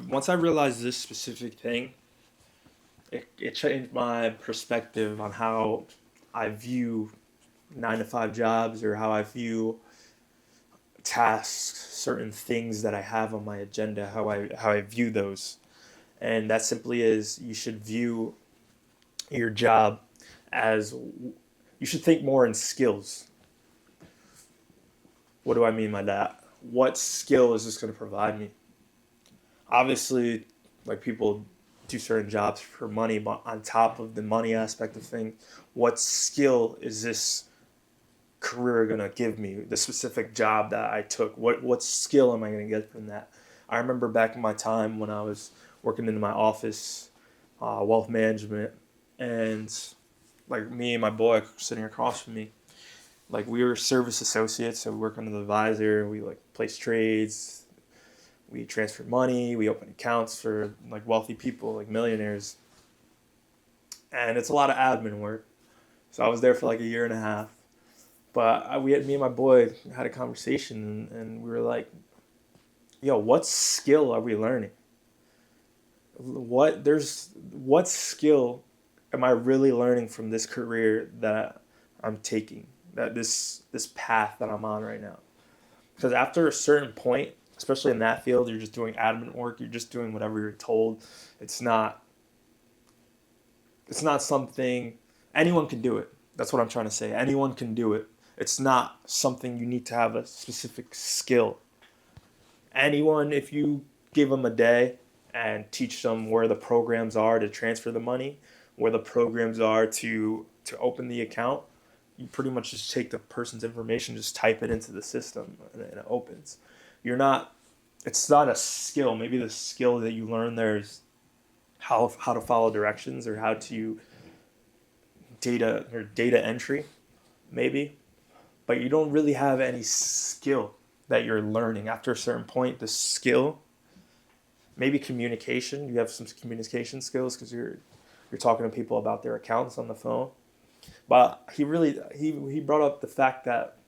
once I realized this specific thing, it changed my perspective on how I view 9 to 5 jobs, or how I view tasks, certain things that I have on my agenda, how I view those. And that simply is, you should view your job as, you should think more in skills. What do I mean by that? What skill is this going to provide me? Obviously, like, people do certain jobs for money, but on top of the money aspect of things, what skill is this career going to give me? The specific job that I took, what skill am I going to get from that? I remember back in my time when I was working in my office, wealth management, and like me and my boy sitting across from me, like, we were service associates, so we work under the advisor. We like place trades, we transfer money, we open accounts for like wealthy people, like millionaires, and it's a lot of admin work. So I was there for like a year and a half. But me and my boy had a conversation, and we were like, "Yo, what skill are we learning? What skill am I really learning from this career that I'm taking? That this path that I'm on right now?" Because after a certain point, especially in that field, you're just doing admin work. You're just doing whatever you're told. It's not. It's not something anyone can do it. That's what I'm trying to say. Anyone can do it. It's not something you need to have a specific skill. Anyone, if you give them a day and teach them where the programs are to transfer the money, where the programs are to open the account, you pretty much just take the person's information, just type it into the system, and it opens. You're not. It's not a skill. Maybe the skill that you learn there is how to follow directions, or how to data entry, maybe. But you don't really have any skill that you're learning after a certain point. The skill, maybe communication. You have some communication skills because you're talking to people about their accounts on the phone. But he brought up the fact that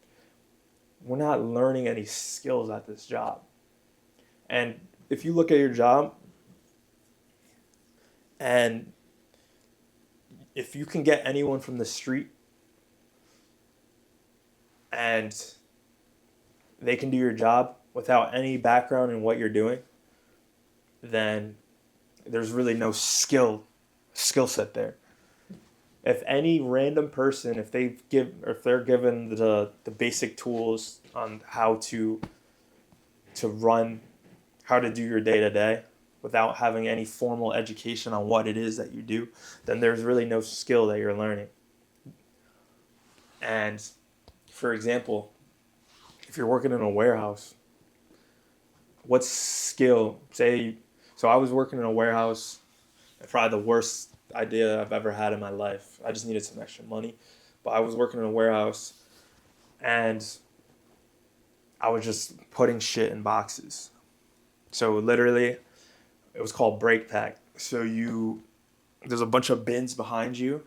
we're not learning any skills at this job. And if you look at your job, and if you can get anyone from the street and they can do your job without any background in what you're doing, then there's really no skill set there. If any random person, if they're given the basic tools on to run, how to do your day to day without having any formal education on what it is that you do, then there's really no skill that you're learning. And for example, if you're working in a warehouse, what skill, say, so I was working in a warehouse, probably the worst idea I've ever had in my life. I just needed some extra money. But I was working in a warehouse, and I was just putting shit in boxes. So literally, it was called break pack. So there's a bunch of bins behind you.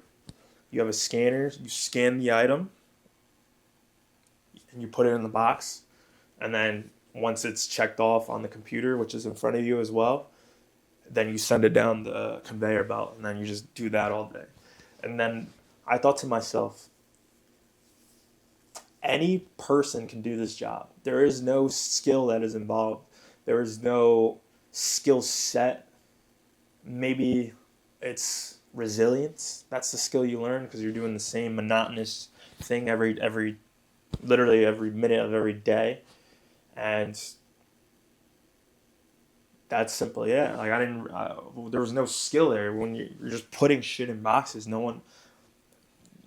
You have a scanner. You scan the item, and you put it in the box. And then once it's checked off on the computer, which is in front of you as well, then you send it down the conveyor belt, and then you just do that all day. And then I thought to myself, any person can do this job. There is no skill that is involved. There is no skill set. Maybe it's resilience. That's the skill you learn because you're doing the same monotonous thing literally every minute of every day. And that's simply it. Like, there was no skill there. When you're just putting shit in boxes, you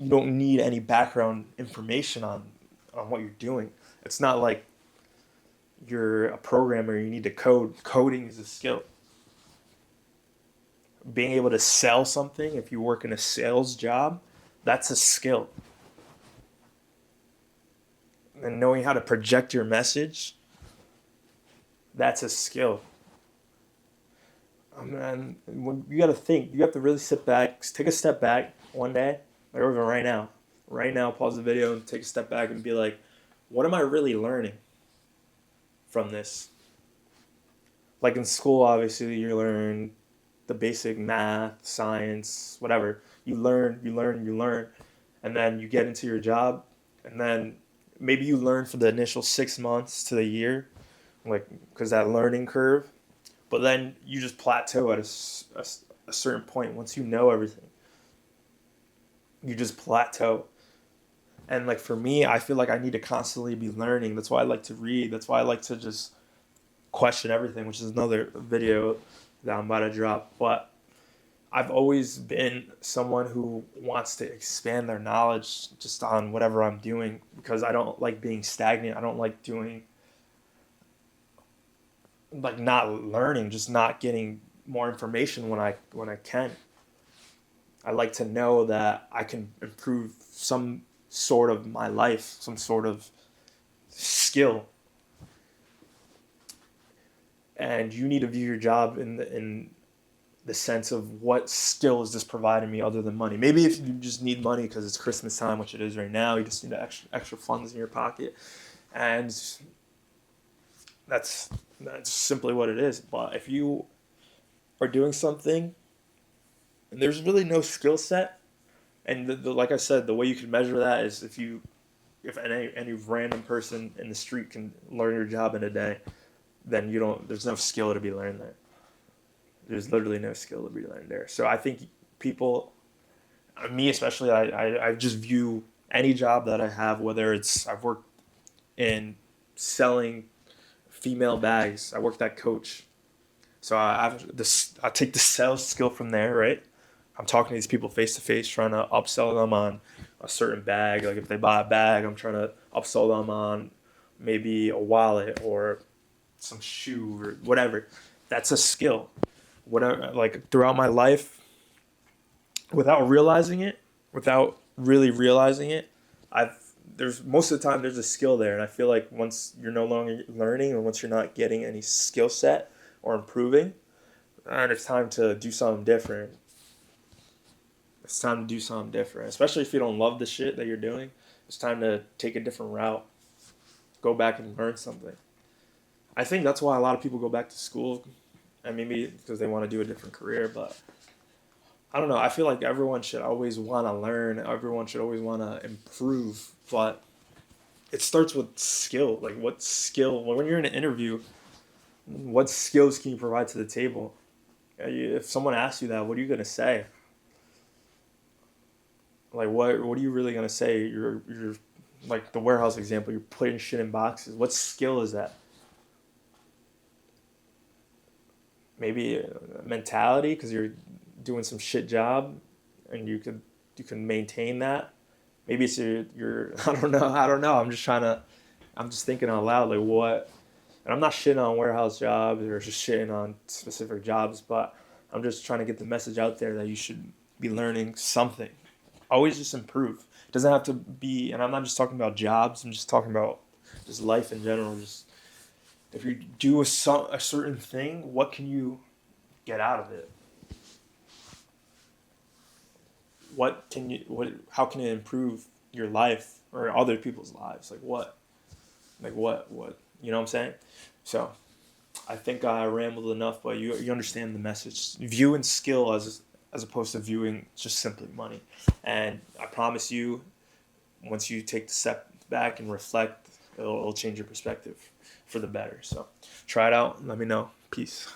don't need any background information on what you're doing. It's not like you're a programmer, you need to code. Coding is a skill. Being able to sell something, if you work in a sales job, that's a skill. And knowing how to project your message, that's a skill. And you got to think, you have to really sit back, take a step back one day, or even right now, pause the video and take a step back and be like, what am I really learning from this? like in school, obviously you learn the basic math, science, whatever. You learn, and then you get into your job, and then maybe you learn for the initial 6 months to the year, like because that learning curve. But then you just plateau at a certain point. Once you know everything, you just plateau. And like for me, I feel like I need to constantly be learning. That's why I like to read. That's why I like to just question everything, which is another video that I'm about to drop. But I've always been someone who wants to expand their knowledge just on whatever I'm doing because I don't like being stagnant. I don't like doing like not learning, just not getting more information when I can. I like to know that I can improve some sort of my life, some sort of skill. And you need to view your job in the sense of what skill is this providing me other than money. Maybe if you just need money because it's Christmas time, which it is right now, you just need extra funds in your pocket, and that's that's simply what it is. But if you are doing something and there's really no skill set, and like I said, the way you can measure that is if any random person in the street can learn your job in a day, then you don't. There's no skill to be learned there. There's literally no skill to be learned there. So I think people, me especially, I just view any job that I have, whether it's I've worked in selling female bags, I worked at Coach, so I take the sales skill from there, right? I'm talking to these people face to face, trying to upsell them on a certain bag. Like if they buy a bag, I'm trying to upsell them on maybe a wallet or some shoe or whatever. That's a skill. Whatever, like throughout my life, without realizing it, without really realizing it, I've there's most of the time there's a skill there, and I feel like once you're no longer learning or once you're not getting any skill set or improving, and it's time to do something different. It's time to do something different, especially if you don't love the shit that you're doing. It's time to take a different route, go back and learn something. I think that's why a lot of people go back to school, and maybe because they want to do a different career, but I don't know. I feel like everyone should always want to learn. Everyone should always want to improve, but it starts with skill. Like, what skill? When you're in an interview, what skills can you provide to the table? If someone asks you that, what are you gonna say? Like, what are you really gonna say? You're like the warehouse example. You're putting shit in boxes. What skill is that? Maybe mentality because you're doing some shit job, and you can maintain that. Maybe it's your I don't know. I'm just thinking out loud like what, and I'm not shitting on warehouse jobs or just shitting on specific jobs, but I'm just trying to get the message out there that you should be learning something. Always just improve. It doesn't have to be, and I'm not just talking about jobs. I'm just talking about just life in general. Just if you do a certain thing, what can you get out of it? How can it improve your life or other people's lives? What, you know what I'm saying? So I think I rambled enough, but you understand the message. Viewing skill as opposed to viewing just simply money. And I promise you, once you take the step back and reflect, it'll change your perspective for the better. So try it out and let me know. Peace.